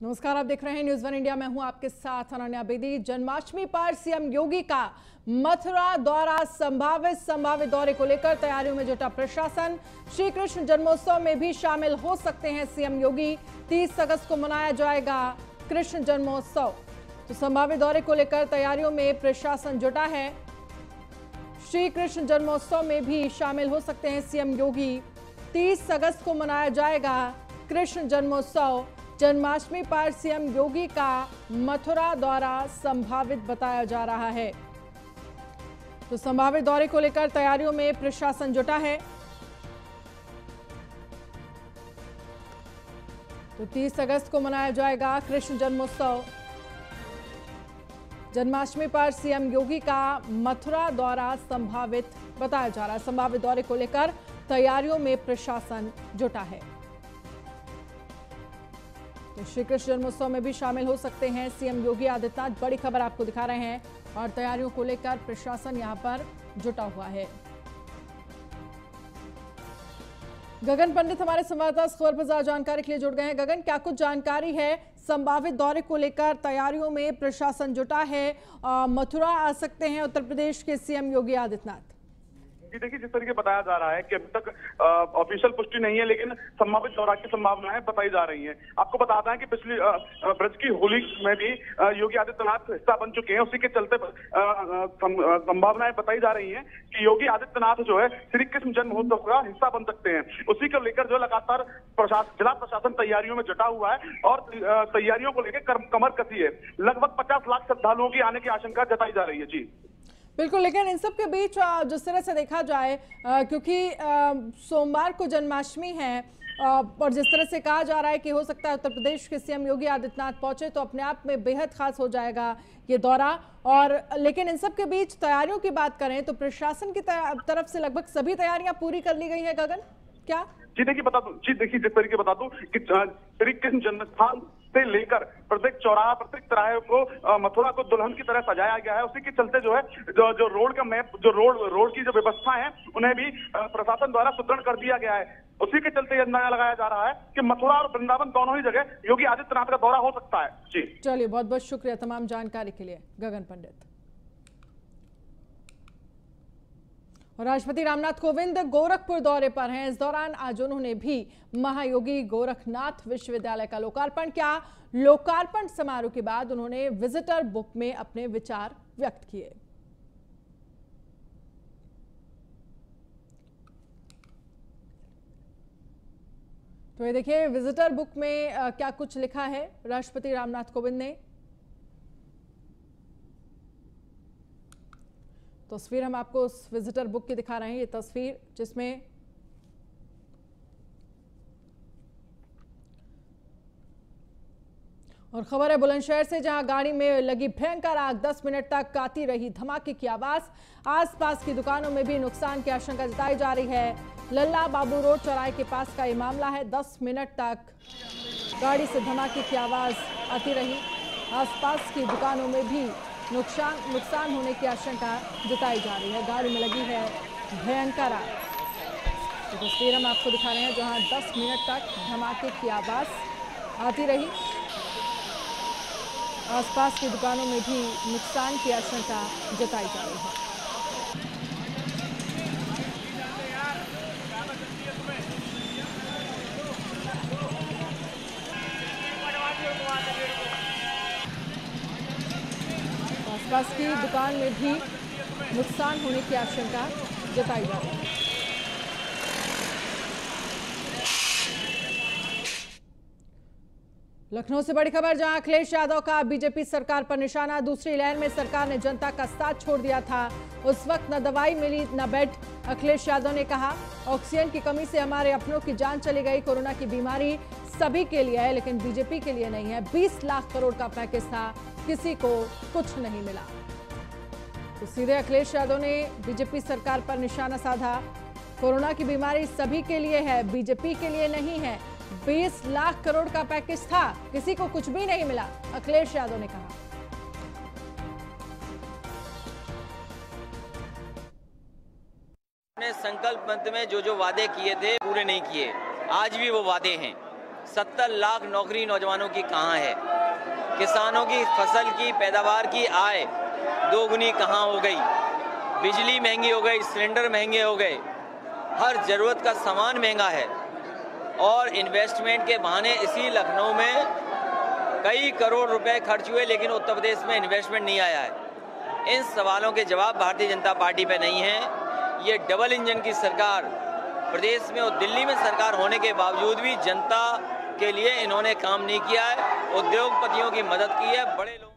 नमस्कार, आप देख रहे हैं न्यूज़ वन इंडिया। मैं हूं आपके साथ अनन्या बेदी। जन्माष्टमी पर सीएम योगी का मथुरा दौरा, संभावित दौरे को लेकर तैयारियों में जुटा प्रशासन। श्री कृष्ण जन्मोत्सव में भी शामिल हो सकते हैं सीएम योगी। 30 अगस्त को मनाया जाएगा कृष्ण जन्मोत्सव, तो संभावित दौरे को लेकर तैयारियों में प्रशासन जुटा है। श्री कृष्ण जन्मोत्सव में भी शामिल हो सकते हैं सीएम योगी। 30 अगस्त को मनाया जाएगा कृष्ण जन्मोत्सव। जन्माष्टमी पर सीएम योगी का मथुरा दौरा संभावित बताया जा रहा है, तो संभावित दौरे को लेकर तैयारियों में प्रशासन जुटा है। तो 30 अगस्त को मनाया जाएगा कृष्ण जन्मोत्सव। जन्माष्टमी पर सीएम योगी का मथुरा दौरा संभावित बताया जा रहा है। संभावित दौरे को लेकर तैयारियों में प्रशासन जुटा है। तो श्री कृष्ण जन्मोत्सव में भी शामिल हो सकते हैं सीएम योगी आदित्यनाथ। बड़ी खबर आपको दिखा रहे हैं और तैयारियों को लेकर प्रशासन यहां पर जुटा हुआ है। गगन पंडित हमारे संवाददाता खबर बाजार जानकारी के लिए जुड़ गए हैं। गगन, क्या कुछ जानकारी है? संभावित दौरे को लेकर तैयारियों में प्रशासन जुटा है। मथुरा आ सकते हैं उत्तर प्रदेश के सीएम योगी आदित्यनाथ। जी देखिए, जिस तरीके बताया जा रहा है कि अभी तक ऑफिशियल पुष्टि नहीं है, लेकिन संभावित दौरा की संभावनाएं बताई जा रही हैं। आपको बताता है कि पिछली ब्रज की होली में भी योगी आदित्यनाथ हिस्सा बन चुके हैं। उसी के चलते संभावनाएं बताई जा रही हैं कि योगी आदित्यनाथ जो है श्री कृष्ण जन्म महोत्सव का हिस्सा बन सकते हैं। उसी को लेकर जो लगातार जिला प्रशासन तैयारियों में जुटा हुआ है और तैयारियों को लेकर कमर कसी है। लगभग 50 लाख श्रद्धालुओं की आने की आशंका जताई जा रही है। जी बिल्कुल, लेकिन इन सब के बीच जिस तरह से देखा जाए, क्योंकि सोमवार को जन्माष्टमी है और जिस तरह से कहा जा रहा है कि हो सकता है उत्तर प्रदेश के सीएम योगी आदित्यनाथ पहुंचे, तो अपने आप में बेहद खास हो जाएगा ये दौरा। और लेकिन इन सब के बीच तैयारियों की बात करें तो प्रशासन की तरफ से लगभग सभी तैयारियां पूरी कर ली गई है। गगन, क्या? जी देखिए बता दूं, जिस तरीके बता दूं कि श्री कृष्ण जन्मस्थान से लेकर प्रत्येक चौराहा, प्रत्येक तिराहे को मथुरा को दुल्हन की तरह सजाया गया है। उसी के चलते जो है जो रोड का मैप, जो रोड की जो व्यवस्था है, उन्हें भी प्रशासन द्वारा सुदृढ़ कर दिया गया है। उसी के चलते यह अंदाजा लगाया जा रहा है कि मथुरा और वृंदावन दोनों ही जगह योगी आदित्यनाथ का दौरा हो सकता है। जी चलिए, बहुत बहुत शुक्रिया तमाम जानकारी के लिए गगन पंडित। और राष्ट्रपति रामनाथ कोविंद गोरखपुर दौरे पर हैं। इस दौरान आज उन्होंने भी महायोगी गोरखनाथ विश्वविद्यालय का लोकार्पण किया। लोकार्पण समारोह के बाद उन्होंने विजिटर बुक में अपने विचार व्यक्त किए। तो ये देखिए विजिटर बुक में क्या कुछ लिखा है राष्ट्रपति रामनाथ कोविंद ने। तस्वीर हम आपको उस विजिटर बुक की दिखा रहे हैं। ये तस्वीर जिसमें और खबर है बुलंदशहर से, जहां गाड़ी में लगी भयंकर आग 10 मिनट तक आती रही। धमाके की आवाज, आसपास की दुकानों में भी नुकसान की आशंका जताई जा रही है। लल्ला बाबू रोड चौराहे के पास का ये मामला है। 10 मिनट तक गाड़ी से धमाके की आवाज आती रही। आसपास की दुकानों में भी नुकसान होने की आशंका जताई जा रही है। गाड़ी में लगी है भयंकर आग। तो तस्वीर हम आपको दिखा रहे हैं जहां 10 मिनट तक धमाके की आवाज आती रही। आसपास की दुकानों में भी नुकसान की आशंका जताई जा रही है। आसपास की दुकान में भी नुकसान होने की आशंका जताई जा रही है। लखनऊ से बड़ी खबर, जहां अखिलेश यादव का बीजेपी सरकार पर निशाना। दूसरी लहर में सरकार ने जनता का साथ छोड़ दिया था। उस वक्त न दवाई मिली न बेड। अखिलेश यादव ने कहा, ऑक्सीजन की कमी से हमारे अपनों की जान चली गई। कोरोना की बीमारी सभी के लिए है, लेकिन बीजेपी के लिए नहीं है। 20 लाख करोड़ का पैकेज था, किसी को कुछ नहीं मिला। तो सीधे अखिलेश यादव ने बीजेपी सरकार पर निशाना साधा। कोरोना की बीमारी सभी के लिए है, बीजेपी के लिए नहीं है। 20 लाख करोड़ का पैकेज था, किसी को कुछ भी नहीं मिला, अखिलेश यादव ने कहा। संकल्प पत्र में जो वादे किए थे पूरे नहीं किए। आज भी वो वादे हैं। 70 लाख नौकरी नौजवानों की कहाँ है? किसानों की फसल की पैदावार की आय दोगुनी कहाँ हो गई? बिजली महंगी हो गई, सिलेंडर महंगे हो गए, हर ज़रूरत का सामान महंगा है। और इन्वेस्टमेंट के बहाने इसी लखनऊ में कई करोड़ रुपए खर्च हुए, लेकिन उत्तर प्रदेश में इन्वेस्टमेंट नहीं आया है। इन सवालों के जवाब भारतीय जनता पार्टी पे नहीं है। ये डबल इंजन की सरकार प्रदेश में और दिल्ली में सरकार होने के बावजूद भी जनता के लिए इन्होंने काम नहीं किया है। उद्योगपतियों की मदद की है, बड़े लोग।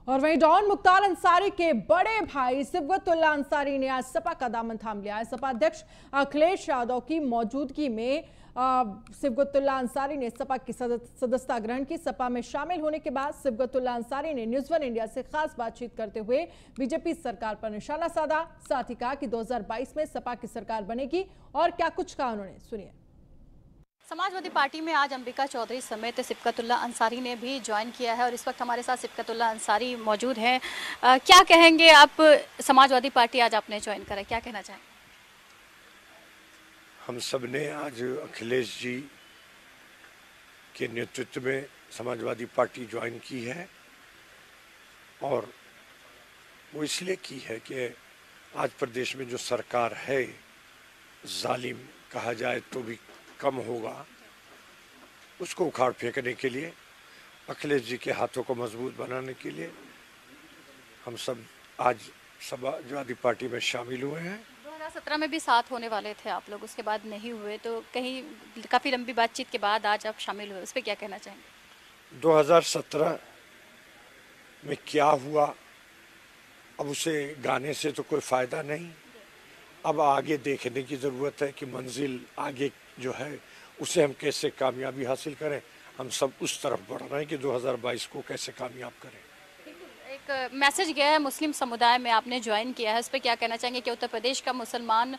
और वहीं डॉन मुख्तार अंसारी के बड़े भाई सिबगतुल्ला अंसारी ने आज सपा का दामन थाम लिया है। सपा अध्यक्ष अखिलेश यादव की मौजूदगी में सिबगतुल्ला अंसारी ने सपा की सदस्यता ग्रहण की। सपा में शामिल होने के बाद सिबगतुल्ला अंसारी ने न्यूज़ वन इंडिया से खास बातचीत करते हुए बीजेपी सरकार पर निशाना साधा। साथ ही कहा कि 2022 में सपा की सरकार बनेगी और क्या कुछ कहा उन्होंने, सुनिए। समाजवादी पार्टी में आज अंबिका चौधरी समेत सिबगतुल्ला अंसारी ने भी ज्वाइन किया है और इस वक्त हमारे साथ सिबगतुल्ला अंसारी मौजूद हैं। क्या कहेंगे आप, समाजवादी पार्टी आज आपने ज्वाइन करा, क्या कहना चाहेंगे? हम सब ने आज अखिलेश जी के नेतृत्व में समाजवादी पार्टी ज्वाइन की है और वो इसलिए की है कि आज प्रदेश में जो सरकार है, जालिम कहा जाए तो भी कम होगा, उसको उखाड़ फेंकने के लिए, अखिलेश जी के हाथों को मजबूत बनाने के लिए हम सब आज समाजवादी पार्टी में शामिल हुए हैं। 2017 में भी साथ होने वाले थे आप लोग, उसके बाद नहीं हुए, तो कहीं काफ़ी लंबी बातचीत के बाद आज आप शामिल हुए, उस पर क्या कहना चाहेंगे? 2017 में क्या हुआ, अब उसे गाने से तो कोई फ़ायदा नहीं। अब आगे देखने की ज़रूरत है कि मंजिल आगे जो है उसे हम कैसे कामयाबी हासिल करें। हम सब उस तरफ बढ़ रहे हैं कि 2022 को कैसे कामयाब करें। एक मैसेज गया है मुस्लिम समुदाय में, आपने ज्वाइन किया है, उस पर क्या कहना चाहेंगे कि उत्तर प्रदेश का मुसलमान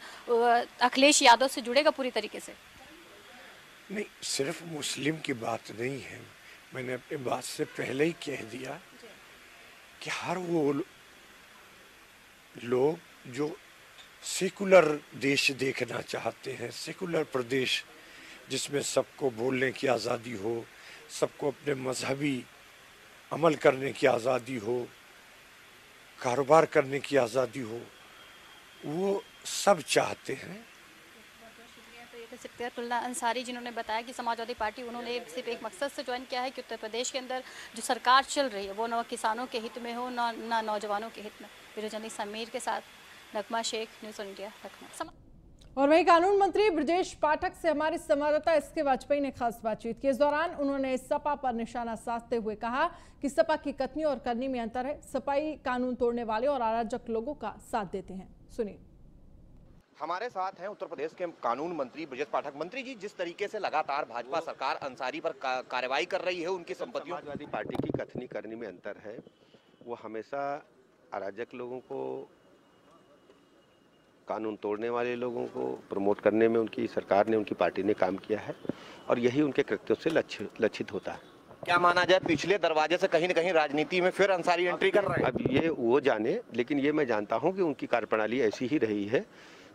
अखिलेश यादव से जुड़ेगा पूरी तरीके से? नहीं, सिर्फ मुस्लिम की बात नहीं है। मैंने अपनी बात से पहले ही कह दिया कि हर वो लोग जो सेकुलर देश देखना चाहते हैं, सेकुलर प्रदेश जिसमें सबको बोलने की आज़ादी हो, सबको अपने मजहबी अमल करने की आज़ादी हो, कारोबार करने की आज़ादी हो, वो सब चाहते हैं। तो ये थे सिबगतुल्ला अंसारी, जिन्होंने बताया कि समाजवादी पार्टी उन्होंने सिर्फ एक मकसद से ज्वाइन किया है कि उत्तर प्रदेश के अंदर जो सरकार चल रही है वो न किसानों के हित में हो, ना नौजवानों के हित में। विरोजनी समीर के साथ Nagma Shaikh, news one India, Lucknow. और वहीं कानून मंत्री ब्रजेश पाठक से हमारे संवाददाता एसके वाजपेयी ने खास बातचीत की। इस दौरान उन्होंने सपा पर निशाना साधते हुए कहा कि सपा की कथनी और करनी में अंतर है। सपाई कानून तोड़ने वाले और अराजक लोगों का साथ देते हैं, सुनिए। हमारे साथ हैं उत्तर प्रदेश के कानून मंत्री ब्रजेश पाठक। मंत्री जी, जिस तरीके से लगातार भाजपा सरकार अंसारी पर कार्रवाई कर रही है, उनकी संपत्तियों, समाजवादी पार्टी की कथनी करनी में अंतर है। वो हमेशा अराजक लोगों को, कानून तोड़ने वाले लोगों को प्रमोट करने में उनकी सरकार ने, उनकी पार्टी ने काम किया है और यही उनके कृत्यों से लक्षित होता है। क्या माना जाए, पिछले दरवाजे से कहीं न कहीं राजनीति में फिर अंसारी एंट्री कर रहे हैं? अब ये वो जाने, लेकिन ये मैं जानता हूँ कि उनकी कार्यप्रणाली ऐसी ही रही है।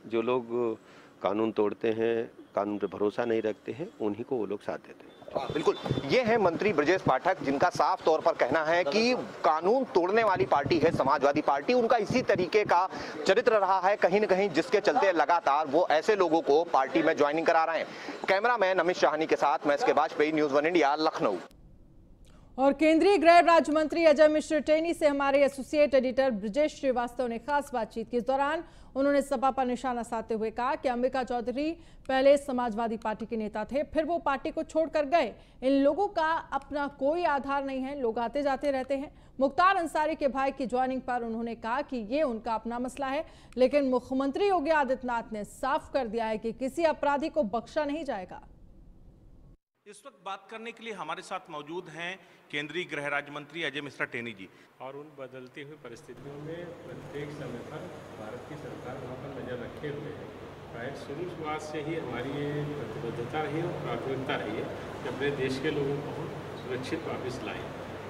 जो लोग कानून तोड़ते हैं, कानून पे भरोसा नहीं रखते हैं, उन्हीं को वो लोग साथ देते हैं। बिल्कुल, ये है मंत्री ब्रजेश पाठक, जिनका साफ तौर पर कहना है कि कानून तोड़ने वाली पार्टी है समाजवादी पार्टी। उनका इसी तरीके का चरित्र रहा है कहीं न कहीं, जिसके चलते लगातार वो ऐसे लोगों को पार्टी में ज्वाइनिंग करा रहे हैं। कैमरामैन अमित शाहनी के साथ मैं S K Vajpayee, news one India, Lucknow. और केंद्रीय गृह राज्य मंत्री अजय मिश्र टेनी से हमारे एसोसिएट एडिटर ब्रजेश श्रीवास्तव ने खास बातचीत की। इस दौरान उन्होंने सपा पर निशाना साधते हुए कहा कि अंबिका चौधरी पहले समाजवादी पार्टी के नेता थे, फिर वो पार्टी को छोड़कर गए। इन लोगों का अपना कोई आधार नहीं है, लोग आते जाते रहते हैं। मुख्तार अंसारी के भाई की ज्वाइनिंग पर उन्होंने कहा कि ये उनका अपना मसला है, लेकिन मुख्यमंत्री योगी आदित्यनाथ ने साफ कर दिया है कि किसी अपराधी को बख्शा नहीं जाएगा। इस वक्त बात करने के लिए हमारे साथ मौजूद हैं केंद्रीय गृह राज्य मंत्री अजय मिश्रा टेनी जी। और उन बदलती हुई परिस्थितियों में प्रत्येक समय पर भारत की सरकार वहाँ पर नज़र रखे हुए है। शायद शुरुआत से ही हमारी ये प्रतिबद्धता रही और प्राथमिकता रही है कि अपने देश के लोगों को हम सुरक्षित वापस लाएं।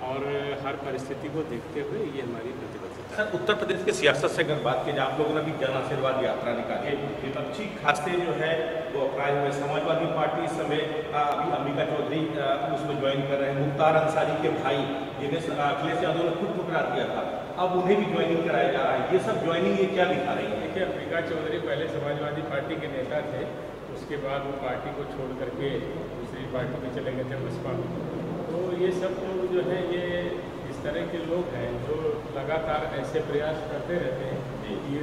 और हर परिस्थिति को देखते हुए ये हमारी प्रतिबद्धता है। सर, उत्तर प्रदेश के सियासत से अगर बात की जाए, आप लोगों ने भी जन आशीर्वाद यात्रा निकाली, विपक्षी खाते जो है वो अपराध हुए। समाजवादी पार्टी इस समय अभी अंबिका चौधरी उसमें ज्वाइन कर रहे हैं। मुख्तार अंसारी के भाई जिन्हें अखिलेश यादव ने खुद ठुकरा दिया था, अब उन्हें भी ज्वाइनिंग कराया जा रहा है। ये सब ज्वाइनिंग ये क्या दिखा रही है? देखिए, अंबिका चौधरी पहले समाजवादी पार्टी के नेता थे, उसके बाद वो पार्टी को छोड़ करके दूसरी पार्टी में चले गए थे, बसपा। तो ये सब लोग जो है ये इस तरह के लोग हैं जो लगातार ऐसे प्रयास करते रहते हैं कि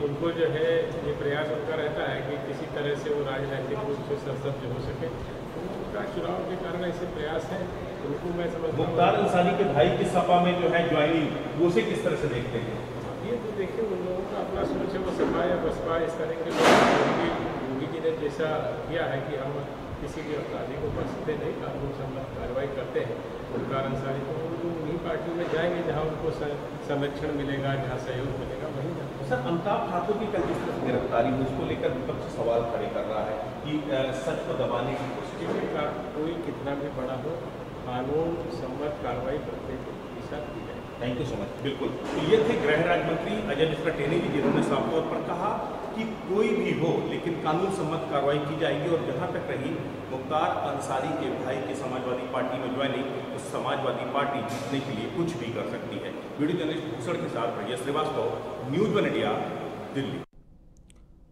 उनको जो है ये प्रयास उनका रहता है कि किसी तरह से वो राजनीतिक रूप से सरसब्ज हो सके। तो उनका चुनाव के कारण ऐसे प्रयास हैं, उनको मैं समझता हूँ। मुख्तार अंसारी के भाई की सपा में जो है ज्वाइनिंग, उसे किस तरह से देखते हैं? ये तो देखिए उन लोगों का अपना सोच है, वो सपा या बसपा इस तरह के लोग। योगी जी ने जैसा किया है कि हम किसी भी अपराधी को बख्शते नहीं, कानून सम्मत कार्रवाई करते हैं। मुख्तार अंसारी तो उन्हीं पार्टी में जाएंगे जहां उनको संरक्षण मिलेगा, जहां सहयोग मिलेगा, वहीं जाएंगे। सर, अमिताभ ठाकुर की कल जिस तरह गिरफ्तारी हुई, उसको लेकर विपक्ष सवाल खड़े कर रहा है कि सच को दबाने की कोशिश का कोई कितना भी बड़ा हो, कानून सम्मत कार्रवाई प्रत्येक के साथ की जाए। Thank you so much. बिल्कुल, तो ये थे गृह राज्य मंत्री अजय मिश्रा टेनी जी, जिन्होंने साफ तौर पर कहा कि कोई भी हो लेकिन कानून सम्मत कार्रवाई की जाएगी। और जहां तक रही मुख्तार अंसारी के भाई की समाजवादी पार्टी में ज्वाइनिंग, तो समाजवादी पार्टी जीतने के लिए कुछ भी कर सकती है। वीडियो जर्नलिस्ट भूषण के साथ प्रज्ञा श्रीवास्तव, न्यूज़ 1 इंडिया, दिल्ली।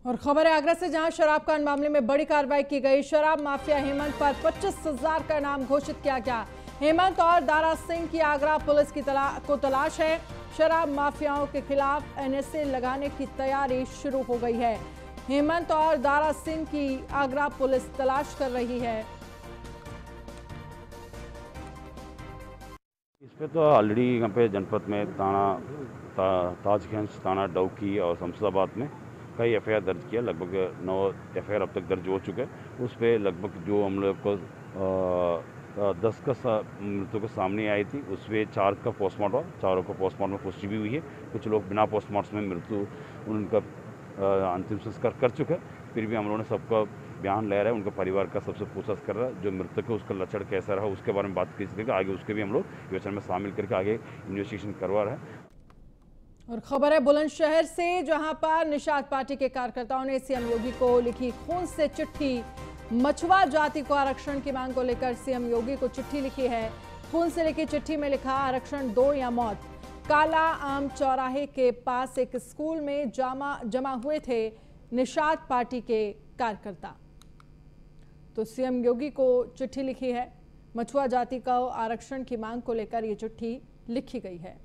और खबर है आगरा से, जहां शराब कांड मामले में बड़ी कार्रवाई की गई। शराब माफिया हेमंत पर 25,000 का इनाम घोषित किया गया। हेमंत और दारा सिंह की आगरा पुलिस की तलाश है। शराब माफियाओं के खिलाफ एनएसए लगाने की तैयारी शुरू हो गई है। हेमंत और दारा सिंह की आगरा पुलिस तलाश कर रही है। इस पे तो ऑलरेडी यहाँ पे जनपद में ताजगंज, थाना डौकी और शमशाबाद में कई एफआईआर दर्ज किया। लगभग 9 एफआईआर अब तक दर्ज हो चुके हैं। उस पर लगभग जो हम लोग को 10 का मृत्यु को सामने आई थी, उसमें 4 का पोस्टमार्टम, चारों को पोस्टमार्टम में पुष्टि भी हुई है। कुछ लोग बिना पोस्टमार्टम में मृत्यु उनका अंतिम संस्कार कर चुके हैं। फिर भी हम लोगों ने सबका बयान ले रहे हैं, उनका परिवार का सबसे पूछताछ कर रहा है। जो मृतक है उसका लक्षण कैसा रहा उसके बारे में बात की जाएगी। आगे उसके भी हम लोग योजना में शामिल करके आगे इन्वेस्टिगेशन करवा रहे हैं। और खबर है बुलंदशहर से, जहां पर निषाद पार्टी के कार्यकर्ताओं ने सीएम योगी को लिखी खून से चिट्ठी। मछुआ जाति को आरक्षण की मांग को लेकर सीएम योगी को चिट्ठी लिखी है। खून से लिखी चिट्ठी में लिखा, आरक्षण दो या मौत। काला आम चौराहे के पास एक स्कूल में जमा हुए थे निषाद पार्टी के कार्यकर्ता। तो सीएम योगी को चिट्ठी लिखी है। मछुआ जाति का आरक्षण की मांग को लेकर ये चिट्ठी लिखी गई है।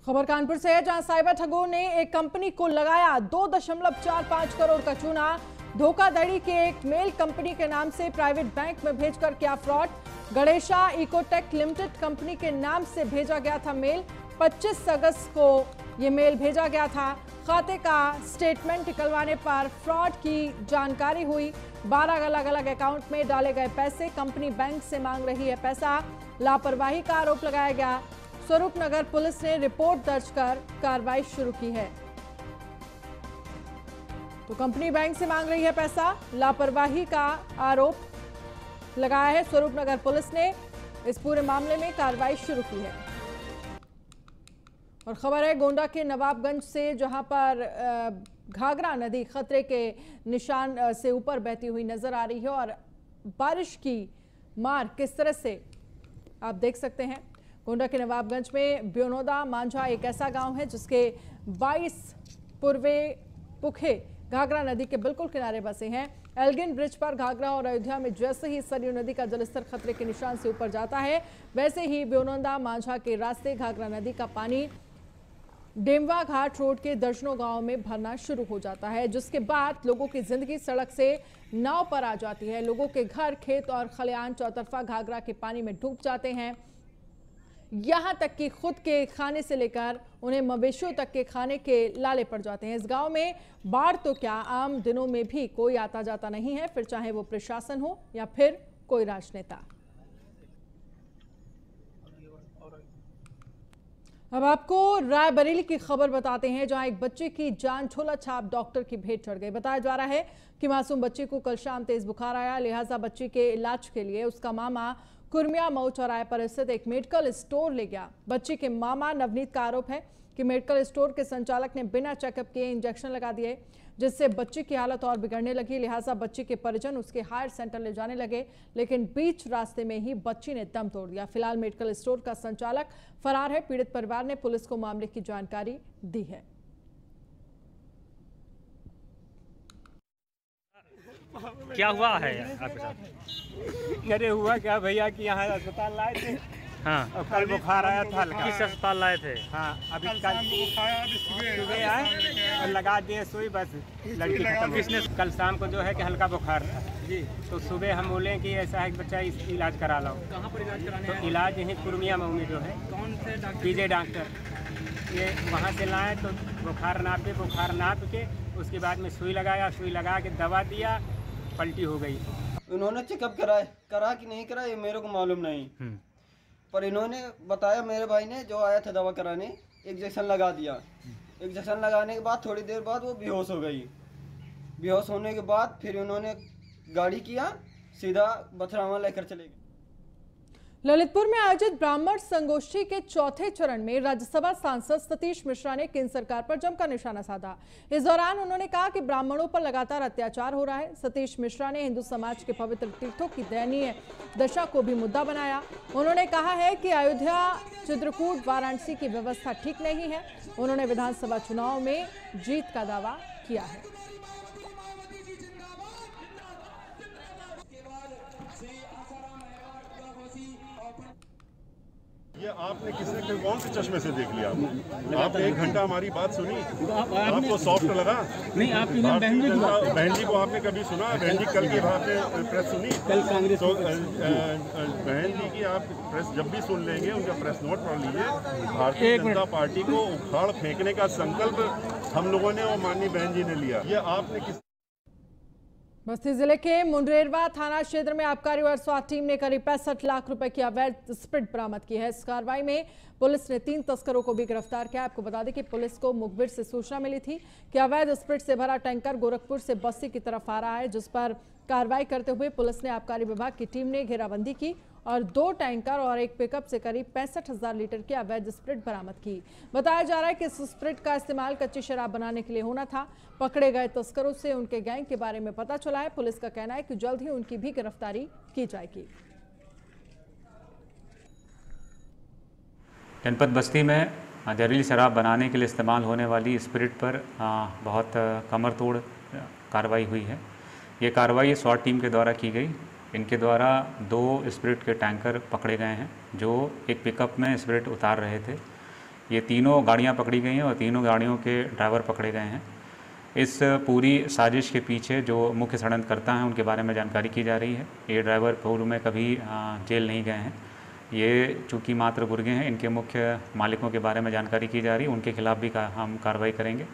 खबर कानपुर से है, जहां साइबर ठगों ने एक कंपनी को लगाया 2.45 करोड़ का चूना। धोखाधड़ी के एक मेल कंपनी के नाम से प्राइवेट बैंक में भेजकर किया fraud. Ganesha Ecotech limited company के नाम से भेजा गया था मेल। 25 अगस्त को ये मेल भेजा गया था। खाते का स्टेटमेंट निकलवाने पर फ्रॉड की जानकारी हुई। 12 अलग अलग अकाउंट में डाले गए पैसे। कंपनी बैंक से मांग रही है पैसा। लापरवाही का आरोप लगाया गया। स्वरूपनगर पुलिस ने रिपोर्ट दर्ज कर कार्रवाई शुरू की है। तो कंपनी बैंक से मांग रही है पैसा, लापरवाही का आरोप लगाया है। स्वरूपनगर पुलिस ने इस पूरे मामले में कार्रवाई शुरू की है। और खबर है गोंडा के नवाबगंज से, जहां पर घाघरा नदी खतरे के निशान से ऊपर बहती हुई नजर आ रही है। और बारिश की मार किस तरह से आप देख सकते हैं। गोंडा के नवाबगंज में ब्योनोदा मांझा एक ऐसा गांव है जिसके 22 पूर्वे पुखे घाघरा नदी के बिल्कुल किनारे बसे हैं। एल्गिन ब्रिज पर घाघरा और अयोध्या में जैसे ही सरयू नदी का जलस्तर खतरे के निशान से ऊपर जाता है, वैसे ही ब्योनोदा मांझा के रास्ते घाघरा नदी का पानी डेमवा घाट रोड के दर्जनों गांवों में भरना शुरू हो जाता है, जिसके बाद लोगों की जिंदगी सड़क से नाव पर आ जाती है। लोगों के घर, खेत और खलिहान चौतरफा घाघरा के पानी में डूब जाते हैं। यहाँ तक कि खुद के खाने से लेकर उन्हें मवेशियों तक के खाने के लाले पड़ जाते हैं। इस गांव में बाढ़ तो क्या, आम दिनों में भी कोई आता जाता नहीं है, फिर चाहे वो प्रशासन हो या फिर कोई राजनेता। अब आपको रायबरेली की खबर बताते हैं, जहां एक बच्चे की जान झोला छाप डॉक्टर की भेंट चढ़ गई। बताया जा रहा है कि मासूम बच्चे को कल शाम तेज बुखार आया, लिहाजा बच्चे के इलाज के लिए उसका मामा कुर्मिया मऊ चौराहे पर स्थित एक मेडिकल स्टोर ले गया। बच्चे के मामा नवनीत का आरोप है कि मेडिकल स्टोर के संचालक ने बिना चेकअप किए इंजेक्शन लगा दिए, जिससे बच्चे की हालत और बिगड़ने लगी। लिहाजा बच्चे के परिजन उसके हायर सेंटर ले जाने लगे, लेकिन बीच रास्ते में ही बच्ची ने दम तोड़ दिया। फिलहाल मेडिकल स्टोर का संचालक फरार है। पीड़ित परिवार ने पुलिस को मामले की जानकारी दी है। क्या हुआ है आपके साथ? अरे हुआ क्या भैया कि यहाँ अस्पताल लाए थे। हाँ, और कल बुखार आया था हल्का। किस अस्पताल लाए थे? हाँ, अभी कल सुबह आए और लगा दिए सुई, बस लड़की खत्म। किसने? कल शाम को जो है कि हल्का बुखार था जी, तो सुबह हम बोले कि ऐसा है कि बच्चा इलाज करा लो। कहाँ पर इलाज कराने? तो इलाज यहीं कुर्मिया मऊ में जो है। कौन से डॉक्टर? पीजे डॉक्टर। ये वहाँ से लाए तो बुखार नाप के उसके बाद में सुई लगाया, सुई लगा के दवा दिया, पलटी हो गई। उन्होंने चेकअप करा कि नहीं करा ये मेरे को मालूम नहीं, पर इन्होंने बताया, मेरे भाई ने जो आया था दवा कराने, इंजेक्शन लगा दिया। इंजेक्शन लगाने के बाद थोड़ी देर बाद वो बेहोश हो गई। बेहोश होने के बाद फिर उन्होंने गाड़ी किया, सीधा बथरावा लेकर चले गए। ललितपुर में आयोजित ब्राह्मण संगोष्ठी के चौथे चरण में राज्यसभा सांसद सतीश मिश्रा ने केंद्र सरकार पर जमकर निशाना साधा। इस दौरान उन्होंने कहा कि ब्राह्मणों पर लगातार अत्याचार हो रहा है। सतीश मिश्रा ने हिंदू समाज के पवित्र तीर्थों की दयनीय दशा को भी मुद्दा बनाया। उन्होंने कहा है कि अयोध्या, चित्रकूट, वाराणसी की व्यवस्था ठीक नहीं है। उन्होंने विधानसभा चुनाव में जीत का दावा किया है। ये आपने किसने कौन से चश्मे से देख लिया? आपने 1 घंटा हमारी बात सुनी, आपको सॉफ्ट लगा? नहीं, आपकी बहन जी को आपने कभी सुना? बहन जी कल की आपने प्रेस सुनी? कल कांग्रेस तो बहन जी की आप प्रेस जब भी सुन लेंगे, उनका प्रेस नोट पढ़ लीजिए। भारतीय जनता पार्टी को उखाड़ फेंकने का संकल्प हम लोगों ने और माननीय बहन जी ने लिया। ये आपने किस बस्ती जिले के मुंडेरवा थाना क्षेत्र में आबकारी और स्वास्थ्य टीम ने करीब 65 लाख रुपए की अवैध स्प्रिट बरामद की है। इस कार्रवाई में पुलिस ने 3 तस्करों को भी गिरफ्तार किया। आपको बता दें कि पुलिस को मुखबिर से सूचना मिली थी कि अवैध स्प्रिट से भरा टैंकर गोरखपुर से बस्ती की तरफ आ रहा है, जिस पर कार्रवाई करते हुए पुलिस ने आबकारी विभाग की टीम ने घेराबंदी की और 2 टैंकर और एक पिकअप से करीब 65,000 लीटर की अवैध स्प्रिट बरामद की। बताया जा रहा है कि इस स्प्रिट का इस्तेमाल कच्ची शराब बनाने के लिए होना था। पकड़े गए तस्करों से उनके गैंग के बारे में पता चला है। पुलिस का कहना है कि जल्द ही उनकी भी गिरफ्तारी की जाएगी। जनपद बस्ती में जहरीली शराब बनाने के लिए इस्तेमाल होने वाली स्प्रिट पर बहुत कमर तोड़ कार्रवाई हुई है। ये कार्रवाई स्वाट टीम के द्वारा की गई। इनके द्वारा 2 स्प्रिट के टैंकर पकड़े गए हैं, जो एक पिकअप में स्प्रिट उतार रहे थे। ये तीनों गाड़ियां पकड़ी गई हैं और तीनों गाड़ियों के ड्राइवर पकड़े गए हैं। इस पूरी साजिश के पीछे जो मुख्य षड्यंत्रकर्ता हैं उनके बारे में जानकारी की जा रही है। ये ड्राइवर पूर्व में कभी जेल नहीं गए हैं। ये चूँकि मात्र गुर्गे हैं, इनके मुख्य मालिकों के बारे में जानकारी की जा रही है। उनके खिलाफ भी हम कार्रवाई करेंगे।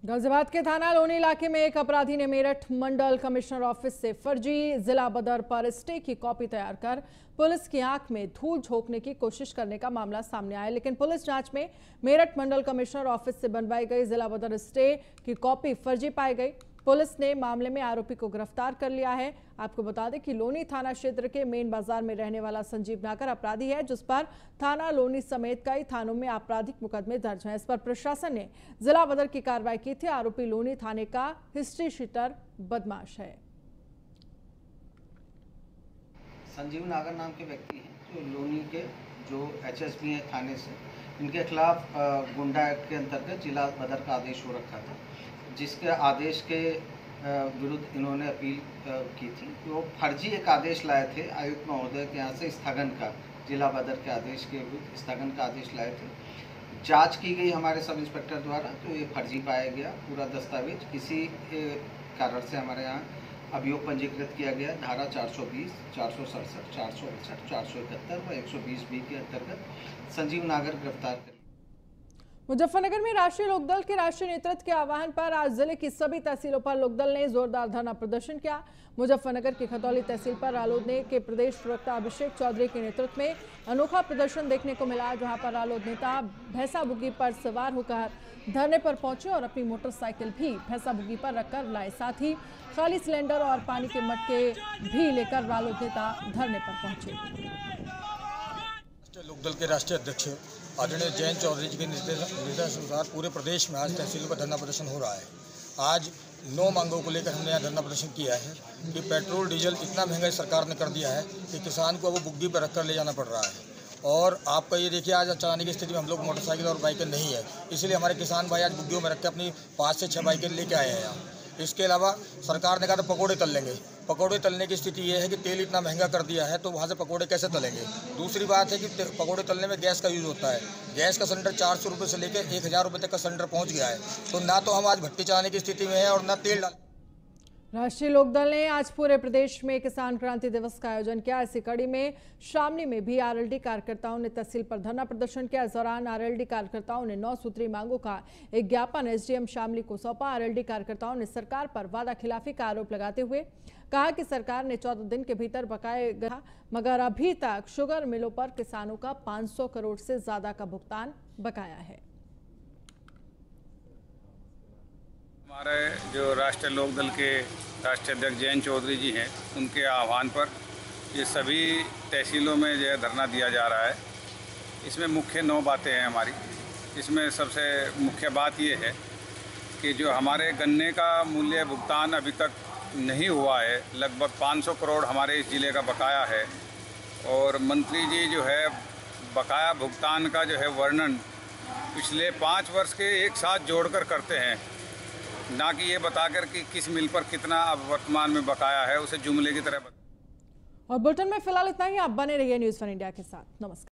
गाजियाबाद के थाना लोनी इलाके में एक अपराधी ने मेरठ मंडल कमिश्नर ऑफिस से फर्जी जिला बदर पर स्टे की कॉपी तैयार कर पुलिस की आंख में धूल झोंकने की कोशिश करने का मामला सामने आया, लेकिन पुलिस जांच में मेरठ मंडल कमिश्नर ऑफिस से बनवाई गई जिला बदर स्टे की कॉपी फर्जी पाई गई। पुलिस ने मामले में आरोपी को गिरफ्तार कर लिया है। आपको बता दें कि लोनी थाना क्षेत्र के मेन बाजार में रहने वाला संजीव नागर अपराधी है, जिस पर थाना लोनी समेत कई थानों में आपराधिक मुकदमे दर्ज हैं। इस पर प्रशासन ने जिला बदर की कार्रवाई की थी। आरोपी लोनी थाने का हिस्ट्री शीटर बदमाश है। संजीव नागर नाम के व्यक्ति हैं जो लोनी के जो HSP हैं थाने से, इनके खिलाफ गुंडा एक्ट के अंतर्गत जिला बदर का आदेश हो रखा था, जिसके आदेश के विरुद्ध इन्होंने अपील की थी। वो फर्जी एक आदेश लाए थे आयुक्त महोदय के यहाँ से स्थगन का, जिला बदर के आदेश के विरुद्ध स्थगन का आदेश लाए थे। जांच की गई हमारे सब इंस्पेक्टर द्वारा, तो ये फर्जी पाया गया पूरा दस्तावेज। इसी कारण से हमारे यहाँ अभियोग पंजीकृत किया गया। धारा 420, 467, 468, 471 व 120B के अंतर्गत संजीव नागर गिरफ्तार कर। मुजफ्फरनगर में राष्ट्रीय लोकदल के राष्ट्रीय नेतृत्व के आह्वान पर आज जिले की सभी तहसीलों पर लोकदल ने जोरदार धरना प्रदर्शन किया। मुजफ्फरनगर की खतौली तहसील पर रालोद ने के प्रदेश प्रवक्ता अभिषेक चौधरी के नेतृत्व में अनोखा प्रदर्शन देखने को मिला, जहां पर रालोद नेता भैंसा बुग्गी पर सवार होकर धरने पर पहुंचे और अपनी मोटरसाइकिल भी भैंसा बुग्गी पर रखकर लाए। साथ ही खाली सिलेंडर और पानी के मटके भी लेकर रालोद नेता धरने पर पहुंचे। लोकदल के राष्ट्रीय अध्यक्ष आदरणीय जयंत चौधरी जी के निर्देशानुसार पूरे प्रदेश में आज तहसीलों पर धरना प्रदर्शन हो रहा है। आज 9 मांगों को लेकर हमने यहाँ धरना प्रदर्शन किया है कि पेट्रोल डीजल इतना महंगा सरकार ने कर दिया है कि किसान को वो बुग्गी पर रखकर ले जाना पड़ रहा है। और आपका ये देखिए आज चलाने की स्थिति में हम लोग मोटरसाइकिल और बाइकें नहीं है, इसलिए हमारे किसान भाई आज बुग्गियों में रख के अपनी 5 से 6 बाइकें लेके आए हैं यहाँ। इसके अलावा सरकार ने कहा था पकौड़े तल लेंगे। पकौड़े तलने की स्थिति ये है कि तेल इतना महंगा कर दिया है तो वहाँ से पकौड़े कैसे तलेंगे। दूसरी बात है कि पकौड़े तलने में गैस का यूज़ होता है। गैस का सिलेंडर 400 रुपये से लेकर 1000 रुपये तक का सिलेंडर पहुँच गया है, तो ना तो हम आज भट्टी चलाने की स्थिति में है और ना तेल डाल। राष्ट्रीय लोकदल ने आज पूरे प्रदेश में किसान क्रांति दिवस का आयोजन किया। इसी कड़ी में शामली में भी आरएलडी कार्यकर्ताओं ने तहसील पर धरना प्रदर्शन किया। इस दौरान आरएलडी कार्यकर्ताओं ने 9 सूत्री मांगों का एक ज्ञापन एसडीएम शामली को सौंपा। आरएलडी कार्यकर्ताओं ने सरकार पर वादा खिलाफी का आरोप लगाते हुए कहा कि सरकार ने 14 दिन के भीतर बकाए गया, मगर अभी तक शुगर मिलों पर किसानों का 500 करोड़ से ज्यादा का भुगतान बकाया है। हमारे जो राष्ट्रीय लोकदल के राष्ट्रीय अध्यक्ष जयंत चौधरी जी हैं, उनके आह्वान पर ये सभी तहसीलों में जो है धरना दिया जा रहा है। इसमें मुख्य 9 बातें हैं हमारी। इसमें सबसे मुख्य बात ये है कि जो हमारे गन्ने का मूल्य भुगतान अभी तक नहीं हुआ है, लगभग 500 करोड़ हमारे इस ज़िले का बकाया है। और मंत्री जी जो है बकाया भुगतान का जो है वर्णन पिछले 5 वर्ष के एक साथ जोड़कर करते हैं, ना कि ये बताकर कि किस मिल पर कितना अब वर्तमान में बकाया है, उसे जुमले की तरह। और बुलेटिन में फिलहाल इतना ही। आप बने रहिए न्यूज़ 1 इंडिया के साथ। नमस्कार।